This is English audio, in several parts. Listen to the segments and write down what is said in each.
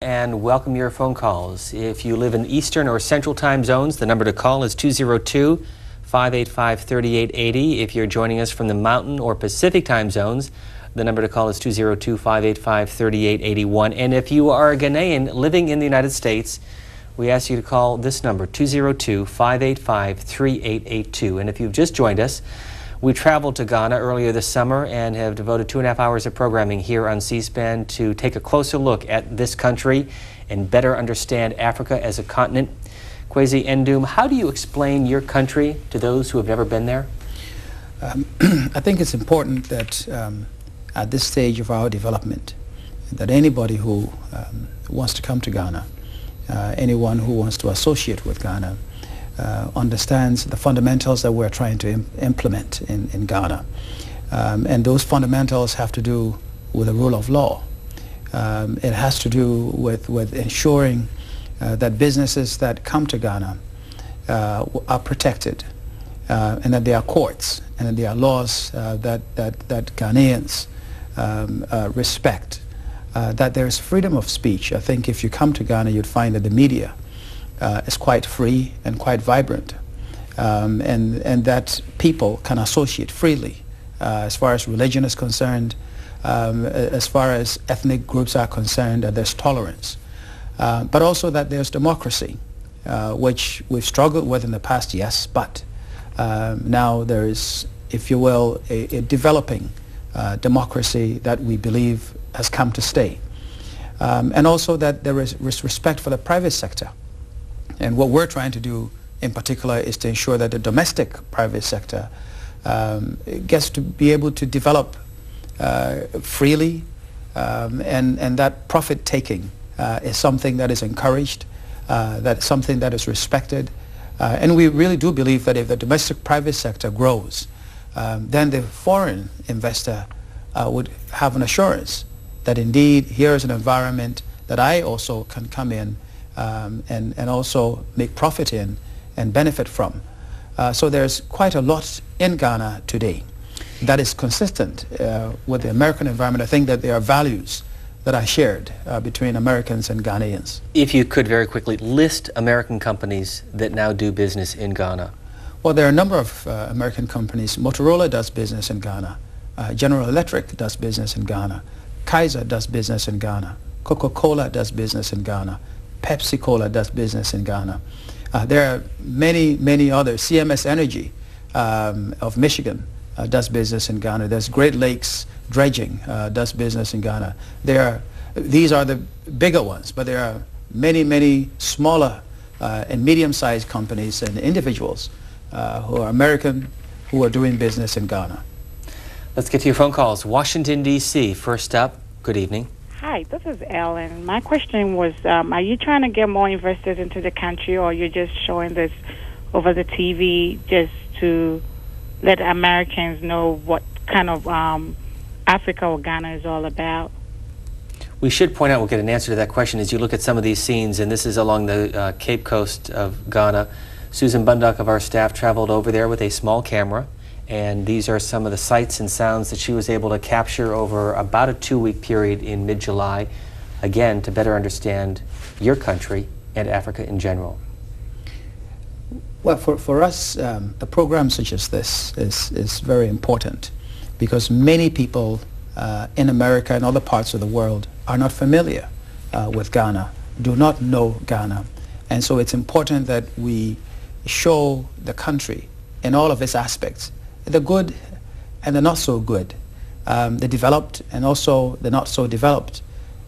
And welcome your phone calls. If you live in Eastern or Central time zones, the number to call is 202-585-3880. If you're joining us from the Mountain or Pacific time zones, the number to call is 202-585-3881. And if you are a Ghanaian living in the United States, we ask you to call this number, 202-585-3882. And if you've just joined us, we traveled to Ghana earlier this summer and have devoted 2.5 hours of programming here on C-SPAN to take a closer look at this country and better understand Africa as a continent. Kwesi Nduom, how do you explain your country to those who have never been there? I think it's important that at this stage of our development, that anybody who wants to come to Ghana, anyone who wants to associate with Ghana, understands the fundamentals that we're trying to implement in Ghana. And those fundamentals have to do with the rule of law. It has to do with ensuring that businesses that come to Ghana are protected, and that there are courts and that there are laws that Ghanaians respect, that there's freedom of speech. I think if you come to Ghana, you'd find that the media is quite free and quite vibrant, and that people can associate freely as far as religion is concerned, as far as ethnic groups are concerned, that there's tolerance, but also that there's democracy, which we've struggled with in the past, yes, but now there is, if you will, a developing democracy that we believe has come to stay, and also that there is respect for the private sector. And what we're trying to do in particular is to ensure that the domestic private sector gets to be able to develop freely, and that profit-taking is something that is encouraged, that's something that is respected. And we really do believe that if the domestic private sector grows, then the foreign investor would have an assurance that indeed here is an environment that I also can come in and also make profit in and benefit from. So there's quite a lot in Ghana today that is consistent with the American environment. I think that there are values that are shared between Americans and Ghanaians. If you could very quickly list American companies that now do business in Ghana. Well, there are a number of American companies. Motorola does business in Ghana. General Electric does business in Ghana. Kaiser does business in Ghana. Coca-Cola does business in Ghana. Pepsi Cola does business in Ghana. There are many others. CMS Energy of Michigan does business in Ghana. There's Great Lakes Dredging does business in Ghana. These are the bigger ones, but there are many smaller and medium-sized companies and individuals who are American who are doing business in Ghana. Let's get to your phone calls. Washington, D.C. First up, good evening. Hi, this is Ellen. My question was, are you trying to get more investors into the country, or you're just showing this over the TV just to let Americans know what kind of Africa or Ghana is all about? We should point out, we'll get an answer to that question as you look at some of these scenes, and this is along the Cape Coast of Ghana. Susan Bundock of our staff traveled over there with a small camera, and these are some of the sights and sounds that she was able to capture over about a 2-week period in mid-July, again, to better understand your country and Africa in general. Well, for us, a program such as this is very important because many people in America and other parts of the world are not familiar with Ghana, do not know Ghana. And so it's important that we show the country in all of its aspects, the good and the not so good, the developed and also the not so developed,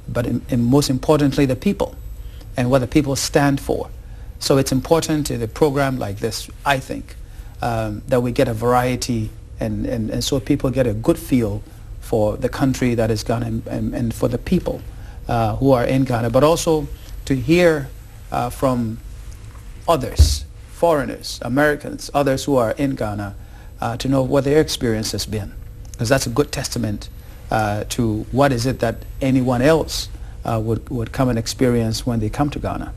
but most importantly the people and what the people stand for. So it's important in a program like this, I think, that we get a variety and so people get a good feel for the country that is Ghana and for the people who are in Ghana, but also to hear from others, foreigners, Americans, others who are in Ghana, to know what their experience has been, because that's a good testament to what is it that anyone else would come and experience when they come to Ghana.